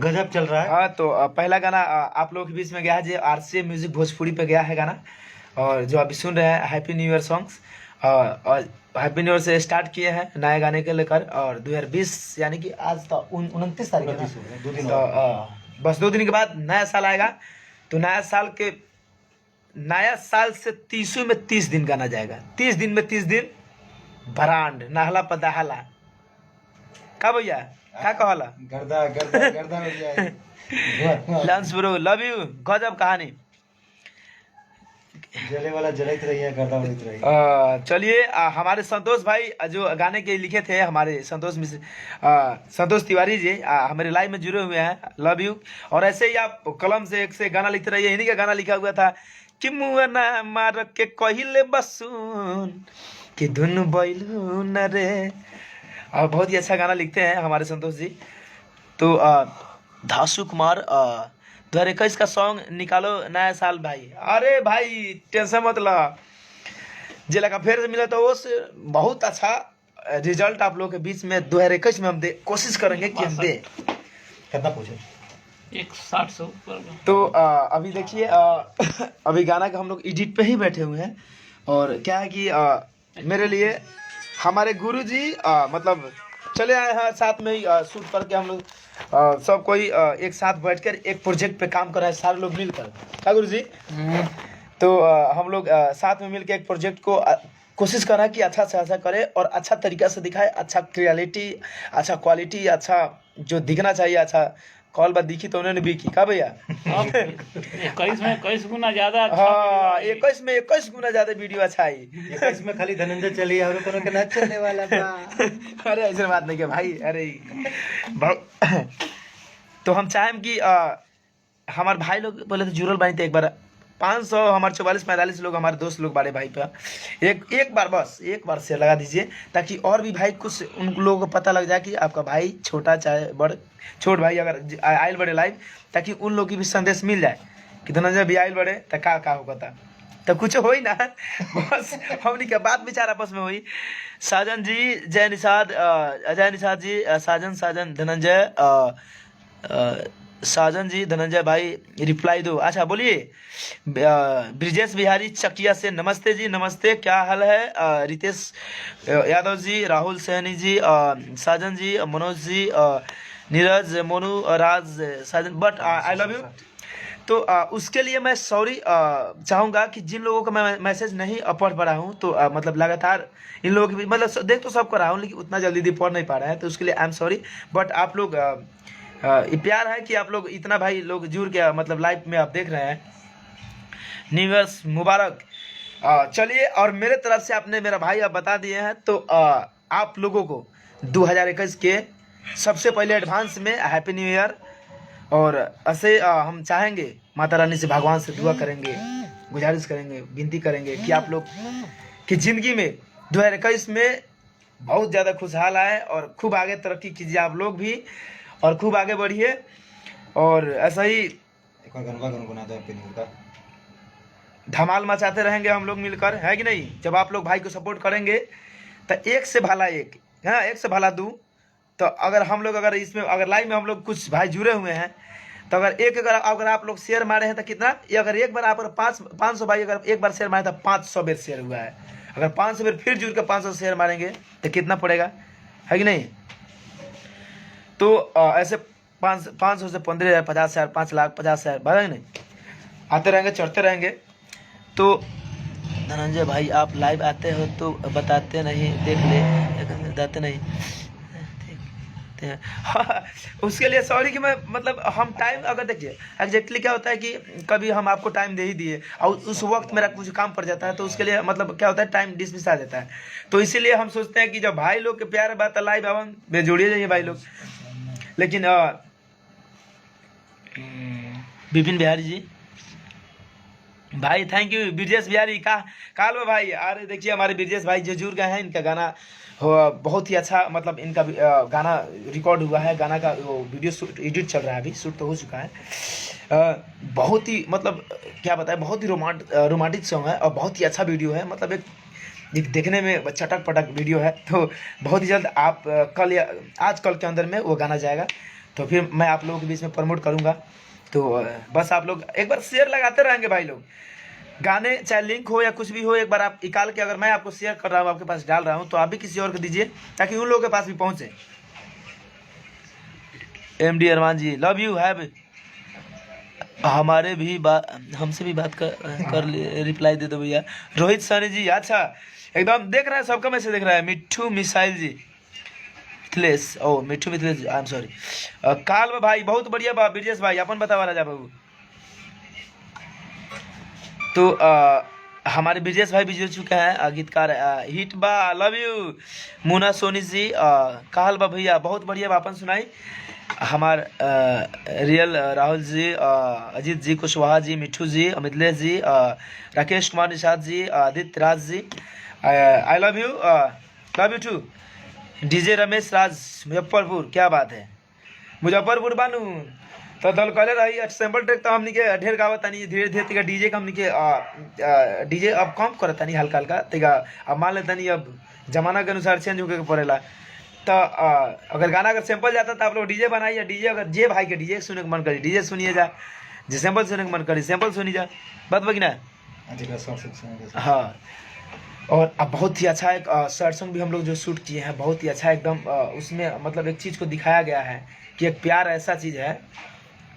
गजब चल रहा है। हाँ, तो पहला गाना आप लोगों के बीच में गया है, जो RCA म्यूजिक भोजपुरी पे गया है गाना, और जो अभी सुन रहे हैं हैप्पी न्यू ईयर सॉन्ग्स। और हैप्पी न्यू ईयर से स्टार्ट किए हैं नए गाने के लेकर, और 2020 यानी कि आज तो 29 तारीख है ना, 29 हो गए, 2 दिन तो और। बस 2 दिन के बाद नया साल आएगा। तो नया साल से 30 में 30 दिन गाना जाएगा, 30 दिन में 30 दिन ब्रांड नहला पदाहला का भैया का कहला गर्दा गर्दा गर्दा हो जाए। लंच ब्रो लव यू, गजब कहानी। जले वाला जलत रही है, गर्दा उड़त रही है। चलिए, हमारे संतोष भाई जो गाने के लिखे थे, हमारे संतोष मिश्र, संतोष तिवारी जी हमारे लाइव में जुड़े हुए हैं, लव यू। और ऐसे ही आप कलम से एक से गाना लिखते रहिए। हिंदी का गाना लिखा हुआ था कि मुआना मार के कहिले बसून कि धुन बैलून रे, और बहुत ही अच्छा गाना लिखते हैं हमारे संतोष जी। तो धासु कुमार 2021 का सॉन्ग निकालो नया साल भाई। अरे भाई टेंशन मत ला, जिला का फिर से मिला तो वो बहुत अच्छा रिजल्ट आप लोग के बीच में 2021 में हम दे, कोशिश करेंगे कि हम दे। कितना पूछे? 160 से ऊपर। तो अभी देखिए, अभी गाना का हम लोग एडिट पे ही बैठे हुए हैं। और क्या है कि मेरे लिए हमारे गुरुजी मतलब चले आए हैं साथ में ही शूट करके। हम लोग सब कोई एक साथ बैठकर एक प्रोजेक्ट पे काम कर रहे हैं, सारे लोग मिलकर, क्या गुरुजी? तो हम लोग साथ में मिलकर एक प्रोजेक्ट को कोशिश कर रहे हैं कि अच्छा से अच्छा करे और अच्छा तरीका से दिखाए, अच्छा क्रिएलिटी, अच्छा क्वालिटी, अच्छा जो दिखना चाहिए, अच्छा कॉल बात दिखी तो उन्होंने भी की, का भैया? 21 में 21 गुना ज्यादा अच्छा। हाँ, 21 में 21 गुना ज्यादा वीडियो अच्छा आई। 21 में खाली धनंजय चली और कोनो के ना चलने वाला बा। अरे ऐसे बात नहीं क्या भाई, अरे तो हम चाहें कि हमारे भाई लोग बोले तो जुड़ल बानी, तो एक बार 500 हमारे 44-45 लोग हमारे दोस्त लोग बड़े भाई पे एक बार बस एक बार शेयर लगा दीजिए, ताकि और भी भाई कुछ उन लोगों को पता लग जाए कि आपका भाई छोटा चाहे बड़, छोट भाई अगर आयल बड़े लाइव, ताकि उन लोग की भी संदेश मिल जाए कि धनंजय भी आयल बड़े तो का होगा था, तो कुछ हो ही ना। बस हमनी के बात विचार आपस में हुई। साजन जी, जय निषाद, अजय निषाद जी, साजन धनंजय, साजन जी धनंजय भाई रिप्लाई दो। अच्छा बोलिए। ब्रिजेश बिहारी चकिया से नमस्ते जी, नमस्ते, क्या हाल है? रितेश यादव जी, राहुल सैनी जी, साजन जी, मनोज जी, नीरज, मोनू, राज, साजन, बट आई लव यू। तो उसके लिए मैं सॉरी चाहूँगा कि जिन लोगों को मैं मैसेज नहीं पढ़ पा रहा हूँ, तो मतलब लगातार इन लोगों की भी मतलब देख तो सबको रहा हूँ, लेकिन उतना जल्दी पढ़ नहीं पा रहे हैं, तो उसके लिए आई एम सॉरी। बट आप लोग ये प्यार है कि आप लोग इतना भाई लोग जुड़ के मतलब लाइव में आप देख रहे हैं। न्यू ईयर मुबारक। चलिए, और मेरे तरफ से आपने मेरा भाई आप बता दिए हैं, तो आप लोगों को 2021 के सबसे पहले एडवांस में हैप्पी न्यू ईयर। और ऐसे हम चाहेंगे, माता रानी से भगवान से दुआ करेंगे, गुजारिश करेंगे, विनती करेंगे कि आप लोग की ज़िंदगी में 2021 में बहुत ज़्यादा खुशहाल आए और खूब आगे तरक्की कीजिए आप लोग भी, और खूब आगे बढ़िए। और ऐसा ही एक और गनवा गुनगुना दो हैप्पी न्यू ईयर का। धमाल मचाते रहेंगे हम लोग मिलकर, है कि नहीं? जब आप लोग भाई को सपोर्ट करेंगे तो एक से भला एक है ना, एक से भला दू। तो अगर हम लोग अगर इसमें अगर लाइव में हम लोग कुछ भाई जुड़े हुए हैं, तो अगर आप लोग शेयर मारे हैं तो कितना, ये अगर एक बार आप 500 भाई अगर एक बार शेयर मारे तो 500 बेर शेयर हुआ है। अगर 500 बेर फिर जुड़ कर 500 शेयर मारेंगे तो कितना पड़ेगा, है कि नहीं? तो ऐसे 500 से 15,000, 50,000, 5 लाख, 50,000 बढ़ेंगे नहीं, आते रहेंगे, चढ़ते रहेंगे। तो धनंजय भाई आप लाइव आते हो तो बताते नहीं, देख ले बताते नहीं। हाँ, उसके लिए सॉरी कि मैं मतलब हम टाइम अगर देखिए एग्जैक्टली क्या होता है कि कभी हम आपको टाइम दे ही दिए और उस वक्त मेरा कुछ काम पड़ जाता है, तो उसके लिए मतलब क्या होता है टाइम डिसमिस आ जाता है। तो इसीलिए हम सोचते हैं कि जब भाई लोग के प्यार बात लाइव आवन में जोड़िए जाइए भाई लोग। लेकिन विपिन बिहारी जी भाई थैंक यू। ब्रिजेश बिहारी का काल में भाई, अरे देखिए हमारे ब्रिजेश भाई जो जुड़ गए हैं, इनका गाना बहुत ही अच्छा मतलब इनका गाना रिकॉर्ड हुआ है, गाना का वो वीडियो शूट एडिट चल रहा है, अभी शूट तो हो चुका है। बहुत ही मतलब क्या बताएं, बहुत ही रोमांटिक सॉन्ग है और बहुत ही अच्छा वीडियो है, मतलब एक देखने में चटक पटक वीडियो है। तो बहुत ही जल्द आप आज कल के अंदर में वो गाना जाएगा। तो फिर मैं आप लोगों के बीच में प्रमोट करूँगा। तो बस आप लोग एक बार शेयर लगाते रहेंगे भाई लोग, गाने चाहे लिंक हो या कुछ भी हो, एक बार आप निकाल के अगर मैं आपको शेयर कर रहा हूँ, आपके पास डाल रहा हूँ, तो आप भी किसी और को दीजिए ताकि उन लोगों के पास भी पहुँचे। MD Arman ji love you have हमारे भी हमसे भी बात कर रिप्लाई दे दो भैया। रोहित सनी जी अच्छा एकदम देख रहे हैं, सबका मैसेज देख रहा है। मिट्ठू missile ji Mithilesh, O Mitthu Mithilesh I am sorry. काल में भाई बहुत बढ़िया बा ब्रिजेश भाई, अपन बतावा राजा बाबू। तो हमारे ब्रिजेश भाई भी जुड़ चुके हैं, गीतकार हिट बा लव यू। मुना सोनी जी काल बा भैया बहुत बढ़िया बा, अपन सुनाई। हमार real Rahul ji, Ajit ji, Kushwaha ji, Mithu ji, Mithilesh ji, Rakesh Kumar Nishad ji, Aditya Raj ji, I love you too. DJ Ramesh Raj Muzaffarpur, क्या बात है मुजफ्फरपुर बानू। तो दल कहले रही सैम्पल ट्रैक तो हमनी के ढेर गावत तानी, धीरे धीरे तिका डीजे के हमनी के डीजे अब कम करत तानी हल्का हल्का, तिका अब मान ले तानी अब जमाना के अनुसार चेंज होके पड़ेला। तो अगर गाना अगर सैंपल जाता तो आप लोग डीजे बनाइए, डीजे अगर जे भाई के डीजे सुनने का मन करी डीजे सुनिए जा, जे सैंपल सुनने का मन करी सैंपल सुनी जा, बात बगी ना। हाँ और अब बहुत ही अच्छा एक शॉर्ट सॉन्ग भी हम लोग जो शूट किए हैं, बहुत ही अच्छा एकदम उसमें मतलब एक चीज़ को दिखाया गया है कि एक प्यार ऐसा चीज़ है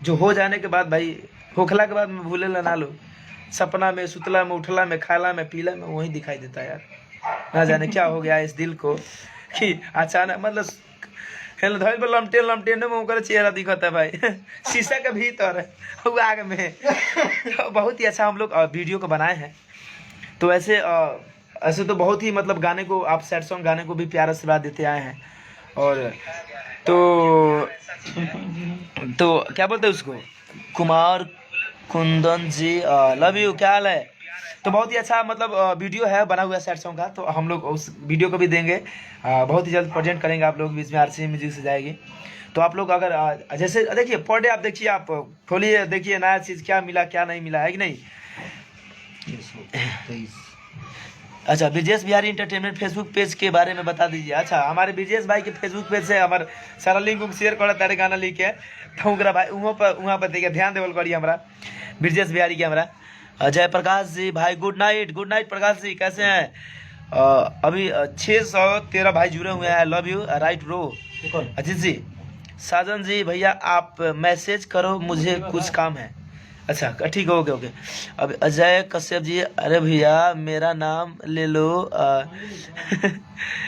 जो हो जाने के बाद भाई होखला के बाद में भूले ना लो, सपना में सुतला में उठला में खाला में पीला में वही दिखाई देता है यार। ना जाने क्या हो गया इस दिल को कि अचानक मतलब धैल पर लमटेन में ओकर चेहरा दिखता है भाई शीशा के भीतर आग में। तो बहुत ही अच्छा हम लोग वीडियो को बनाए हैं। तो ऐसे तो बहुत ही मतलब गाने को आप सैड सॉन्ग गाने को भी प्यार आशीर्वाद देते आए हैं। और तो क्या बोलते हैं उसको, कुमार कुंदन जी लव यू, क्या हाल है। तो बहुत ही अच्छा मतलब वीडियो है बना हुआ सैड सॉन्ग का, तो हम लोग उस वीडियो को भी देंगे, बहुत ही जल्द प्रेजेंट करेंगे आप लोग बीच में, RCA म्यूजिक से जाएगी। तो आप लोग अगर जैसे देखिए पर डे आप देखिए, आप खोलिए देखिए नया चीज़ क्या मिला क्या नहीं मिला है कि नहीं। अच्छा Brijesh Bihari entertainment Facebook page के बारे में बता दीजिए। अच्छा हमारे ब्रिजेश भाई के फेसबुक पेज से हमारे सारा लिंक शेयर कर तारे गाना लिख के, तो भाई वहाँ पर देखिए ध्यान देवल करिए हमारा ब्रिजेश बिहारी के। हमारा अजय प्रकाश जी भाई गुड नाइट प्रकाश जी कैसे हैं। अभी 613 भाई जुड़े हुए हैं, love you right bro. Ajit ji Sajan ji भैया आप मैसेज करो मुझे कुछ काम है। अच्छा ठीक है ओके। अब अजय कश्यप जी अरे भैया मेरा नाम ले लो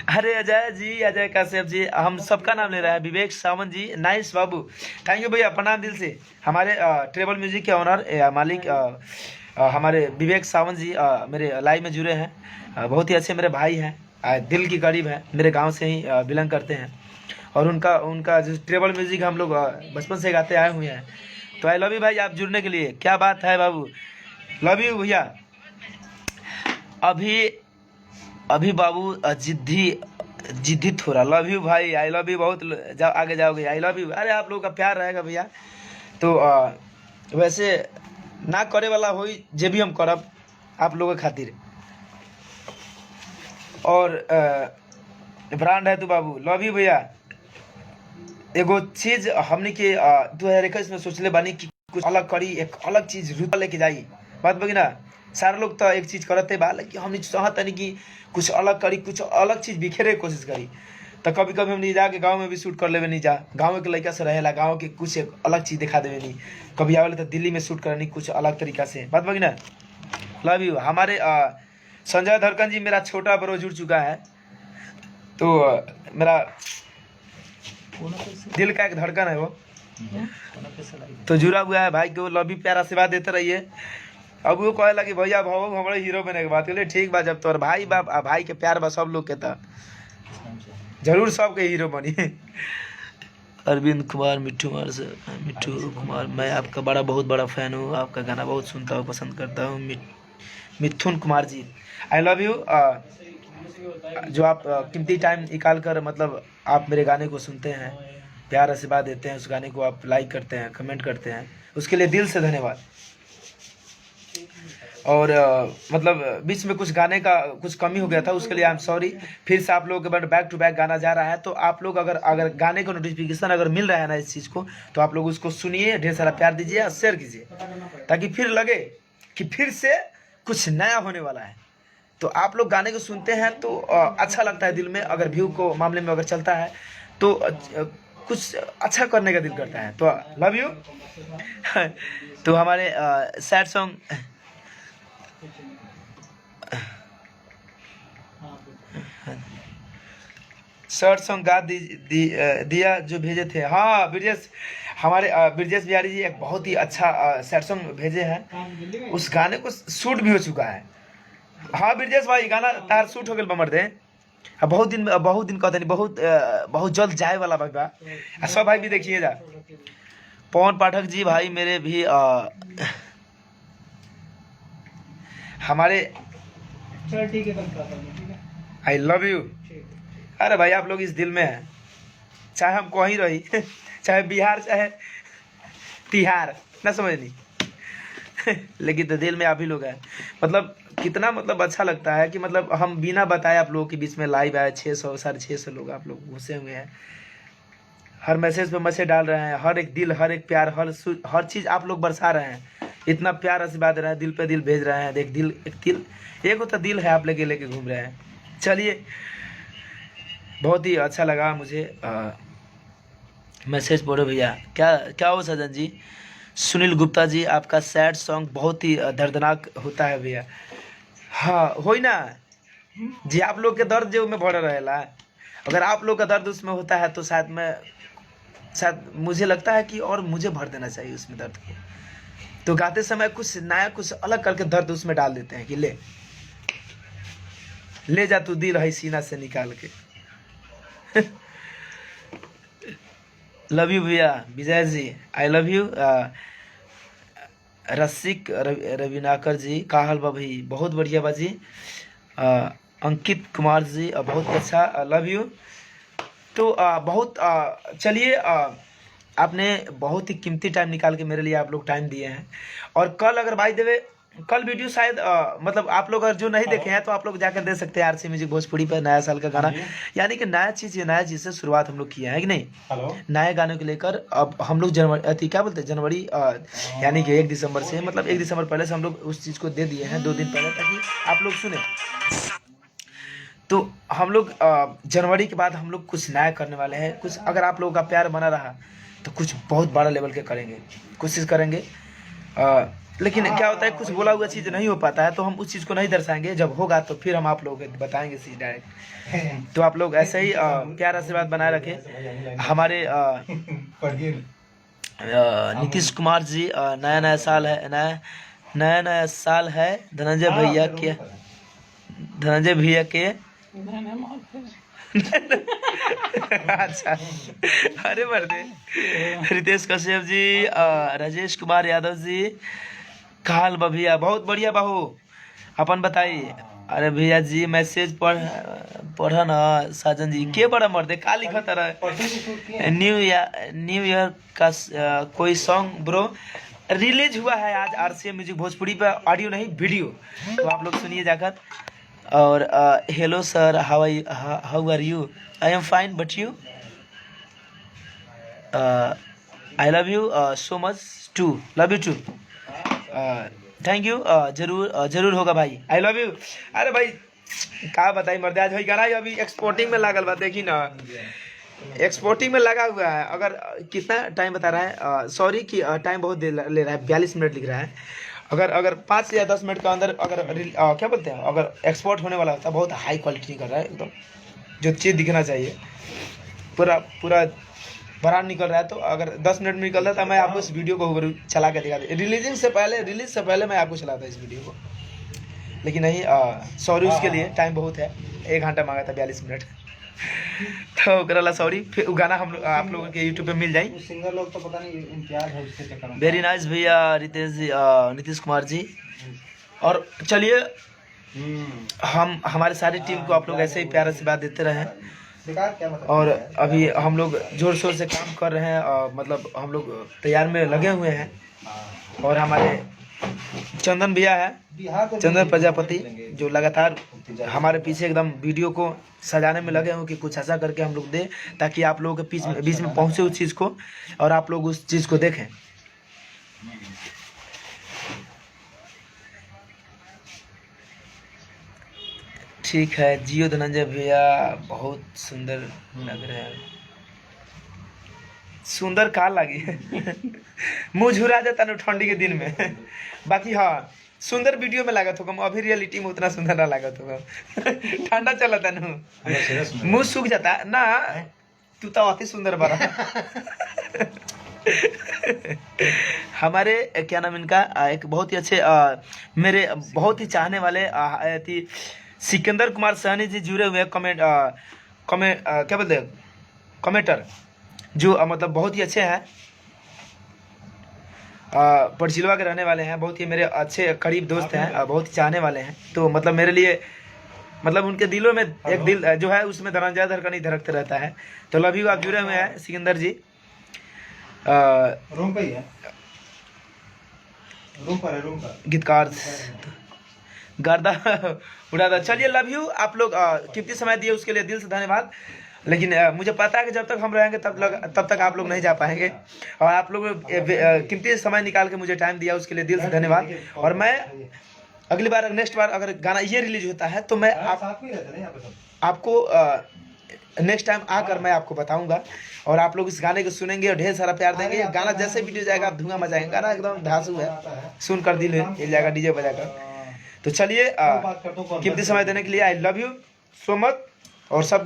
अरे अजय जी अजय कश्यप जी हम सबका नाम ले रहा है। विवेक सावंत जी नाइस बाबू, थैंक यू भैया, प्रणाम दिल से। हमारे ट्रेबल म्यूजिक के ऑनर मालिक हमारे विवेक सावंत जी मेरे लाइव में जुड़े हैं, बहुत ही अच्छे मेरे भाई हैं, दिल की करीब हैं, मेरे गांव से ही बिलोंग करते हैं। और उनका जो ट्रेबल म्यूजिक हम लोग बचपन से गाते आए हुए हैं। तो आई लव यू भाई आप जुड़ने के लिए, क्या बात है बाबू, लव यू भैया। अभी बाबू जिद्दी थोड़ा, लव यू भाई, आई लव यू, बहुत आगे जाओगे, आई लव यू। अरे आप लोगों का प्यार रहेगा भैया। तो वैसे ना करे वाला हो जे भी हम करब आप लोगों के खातिर। और ब्रांड है तो बाबू लव यू भैया। एगो चीज हमने के 2021 में सोचले बानी कि कुछ अलग करी, एक अलग चीज रूप लेके जाई, बात बगी ना। सारे लोग तो एक चीज करते बा, लेकिन हमने चाहता नहीं कि कुछ अलग करी, कुछ अलग चीज बिखेरे की कोशिश करी। तो कभी कभी हम नहीं जाके गांव में भी शूट कर लेवे, नहीं जा गांव के लड़का से रहेला, गांव के कुछ एक अलग चीज दिखा देवे, नहीं कभी आवेले तो दिल्ली में शूट करनी कुछ अलग तरीका से, बात बगी ना। Love you. हमारे संजय धड़कन जी मेरा छोटा बड़ो जुड़ चुका है, तो मेरा दिल का एक धड़कन है वो, तो जुड़ा हुआ है भाई को, लव यू प्यार आशीर्वाद देते रहिए। अब वो कहे लगी भैया भाव हमारे हीरो बने के बात बोले ठीक बा, जब तोर भाई बाप भाई के प्यार बा सब लोग के, तो जरूर सबके हीरो बनी। अरविंद कुमार मिट्टू कुमार मैं आपका बहुत बड़ा फैन हूँ, आपका गाना बहुत सुनता हूँ, पसंद करता हूँ। मिथुन Kumar ji I love you. जो आप कीमती टाइम निकाल कर मतलब आप मेरे गाने को सुनते हैं, प्यार आशीर्वाद देते हैं, उस गाने को आप लाइक करते हैं, कमेंट करते हैं, उसके लिए दिल से धन्यवाद। और मतलब बीच में कुछ गाने का कुछ कमी हो गया था, उसके लिए आई एम सॉरी। फिर से आप लोगों के बैक टू बैक गाना जा रहा है, तो आप लोग अगर गाने का नोटिफिकेशन अगर मिल रहा है ना इस चीज़ को, तो आप लोग उसको सुनिए, ढेर सारा प्यार दीजिए और शेयर कीजिए, ताकि फिर लगे कि फिर से कुछ नया होने वाला है। तो आप लोग गाने को सुनते हैं तो अच्छा लगता है दिल में, अगर व्यू को मामले में अगर चलता है तो कुछ अच्छा करने का दिल करता है। तो लव यू। तो हमारे सैड सॉन्ग शर्ट सॉन्ग गा दिया जो भेजे थे। हाँ ब्रिजेश, हमारे ब्रिजेश बिहारी जी एक बहुत ही अच्छा सैड सॉन्ग भेजे हैं, उस गाने को शूट भी हो चुका है। हाँ ब्रिजेश भाई, गाना तार शूट हो गया बमर दे, बहुत दिन कहते नहीं, बहुत जल्द जाए वाला बा। सब भाई भी देखिए जा। पवन पाठक जी भाई मेरे भी हमारे आई लव यू। अरे भाई आप लोग इस दिल में हैं, चाहे हम कहीं रही चाहे बिहार चाहे तिहार, ना समझ नहीं लेकिन तो दिल में आप ही लोग हैं। मतलब कितना मतलब अच्छा लगता है कि मतलब हम बिना बताए आप लोगों के बीच में लाइव आए, 600 650 लोग आप लोग घुसे हुए हैं, हर मैसेज पे मैसेज डाल रहे हैं, हर एक दिल, हर एक प्यार, हर चीज़ आप लोग बरसा रहे हैं, इतना प्यार आशीर्वाद रहे हैं, दिल पे दिल भेज रहे हैं। दिल एक होता दिल है, आप लेके घूम रहे हैं। चलिए बहुत ही अच्छा लगा मुझे। मैसेज पढ़ो भैया, क्या हो सजन जी। सुनील गुप्ता जी, आपका सैड सॉन्ग बहुत ही दर्दनाक होता है भैया। हाँ हो ना जी, आप लोग के दर्द जो में भर रहेला, अगर आप लोग का दर्द उसमें होता है तो शायद मुझे लगता है कि और मुझे भर देना चाहिए उसमें दर्द को। तो गाते समय कुछ नया, कुछ अलग करके दर्द उसमें डाल देते हैं कि ले जा तू दिल है सीना से निकाल के लव यू भैया Vijay ji, I love you. रसिक रविनाकर जी, का हाल बा भाई, बहुत बढ़िया बाजी। अंकित कुमार जी, बहुत अच्छा, लव यू। तो बहुत चलिए, आपने बहुत ही कीमती टाइम निकाल के मेरे लिए आप लोग टाइम दिए हैं। और कल अगर भाई देवे, कल वीडियो शायद मतलब आप लोग अगर जो नहीं देखे हैं तो आप लोग जाकर दे सकते हैं आरसी म्यूजिक भोजपुरी पर, नया साल का गाना, यानी कि नया चीज़ से शुरुआत हम लोग किए हैं कि नहीं, नए गानों को लेकर। अब हम लोग जनवरी क्या बोलते हैं, जनवरी यानी कि 1 दिसंबर से, मतलब 1 दिसंबर पहले से हम लोग उस चीज़ को दे दिए हैं 2 दिन पहले, ताकि आप लोग सुने। तो हम लोग जनवरी के बाद हम लोग कुछ नया करने वाले हैं। कुछ अगर आप लोगों का प्यार बना रहा तो कुछ बहुत बड़ा लेवल के करेंगे, कोशिश करेंगे। लेकिन क्या होता है, कुछ बोला हुआ चीज़ नहीं हो पाता है तो हम उस चीज़ को नहीं दर्शाएंगे, जब होगा तो फिर हम आप लोगों को बताएंगे चीज़ डायरेक्ट। तो आप लोग ऐसे ही प्यार आशीर्वाद बनाए रखें। हमारे नीतीश कुमार जी, नया साल है, नया साल है धनंजय भैया के अच्छा, अरे मर्दे। रितेश कश्यप जी, राजेश कुमार यादव जी, काल भैया, बहुत बढ़िया बाहू, अपन बताइए। अरे भैया जी मैसेज पढ़ा ना साजन जी, के बड़ा मर्दे का लिखा रहा। न्यू ईयर का कोई सॉन्ग ब्रो रिलीज हुआ है आज आरसीएम म्यूजिक भोजपुरी पर, ऑडियो नहीं वीडियो, तो आप लोग सुनिए जाकर। और hello sir, how are you, I am fine but you, I love you so much too, love you too, thank you. जरूर होगा भाई, आई लव यू। अरे भाई का बताई मर्दे, आज भाई गाना अभी एक्सपोर्टिंग में लागल बा, देखी ना एक्सपोर्टिंग में लगा हुआ है। अगर कितना टाइम बता रहा है, सॉरी कि टाइम बहुत देर ले रहा है, 42 मिनट लिख रहा है। अगर 5 या 10 मिनट के अंदर अगर क्या बोलते हैं, अगर एक्सपोर्ट होने वाला होता, बहुत हाई क्वालिटी कर रहा है एकदम, जो चीज़ दिखना चाहिए पूरा बाहर निकल रहा है। तो अगर 10 मिनट में निकल रहा है तो मैं आपको इस वीडियो को चला के दिखा दूँ, रिलीज से पहले मैं आपको चलाता इस वीडियो को, लेकिन नहीं, सॉरी उसके लिए, टाइम बहुत है, 1 घंटा मांगा था, 42 मिनट तो करला सॉरी। फिर वो गाना हम आप लोगों के यूट्यूब पे मिल जाए। सिंगर लोग तो पता नहीं इम्तियाज है उसके चक्कर में। वेरी नाइस भैया रितेश जी, नीतीश कुमार जी। और चलिए हम हमारे सारी टीम को आप लोग ऐसे ही प्यार से बात देते रहें। और अभी हम लोग जोर शोर से काम कर रहे हैं, मतलब हम लोग तैयार में लगे हुए हैं। और हमारे चंदन भैया है, बिहार को चंदन प्रजापति, जो लगातार हमारे पीछे एकदम वीडियो को सजाने में लगे हो कि कुछ ऐसा करके हम लोग दें ताकि आप लोगों के बीच में पहुंचे उस चीज़ को और आप लोग उस चीज़ को देखें। ठीक है, जियो धनंजय भैया बहुत सुंदर लग रहे हैं। सुंदर का लगी मुँह झुरा जाता ना ठंडी के दिन में। बाकी हाँ, सुंदर वीडियो में लागत होगा, अभी रियलिटी में उतना सुंदर ना लागत होगा। ठंडा चलता ना, मुँह सूख जाता ना। तू तो अति सुंदर बना। हमारे क्या नाम इनका, एक बहुत ही अच्छे मेरे बहुत ही चाहने वाले थी सिकंदर कुमार सहनी जी जुड़े हुए क्या बोलते हैं, कमेंटर, जो मतलब बहुत ही अच्छे हैं, परचिलवा के रहने वाले हैं, बहुत ही मेरे अच्छे करीब दोस्त हैं, बहुत ही चाहने वाले हैं। तो मतलब मेरे लिए मतलब उनके दिलों में एक दिल जो है उसमें धनंजय धड़कन ही धड़कते रहता है। तो लव यू, आप जुड़े हुए हैं सिकंदर जी। रूम पे ही है, रूम पर है, रूम पर गीतकार गर्दा उड़ा। चलिए लव यू, आप लोग कीमती समय दिए उसके लिए दिल से धन्यवाद। लेकिन मुझे पता है कि जब तक हम रहेंगे तब तक आप लोग नहीं जा पाएंगे, और आप लोग कीमती समय निकाल के मुझे टाइम दिया उसके लिए दिल से धन्यवाद। और मैं अगली बार, नेक्स्ट बार अगर गाना ये रिलीज होता है तो मैं आपको नेक्स्ट टाइम आकर मैं आपको बताऊंगा, और आप लोग इस गाने को सुनेंगे और ढेर सारा प्यार देंगे। गाना जैसे वीडियो जाएगा आप धुआं मचाएंगे, गाना एकदम धांसू है, सुनकर दिल हिल जाएगा डीजे बजाकर। तो चलिए कीमती समय देने के लिए आई लव यू सो मच, और सब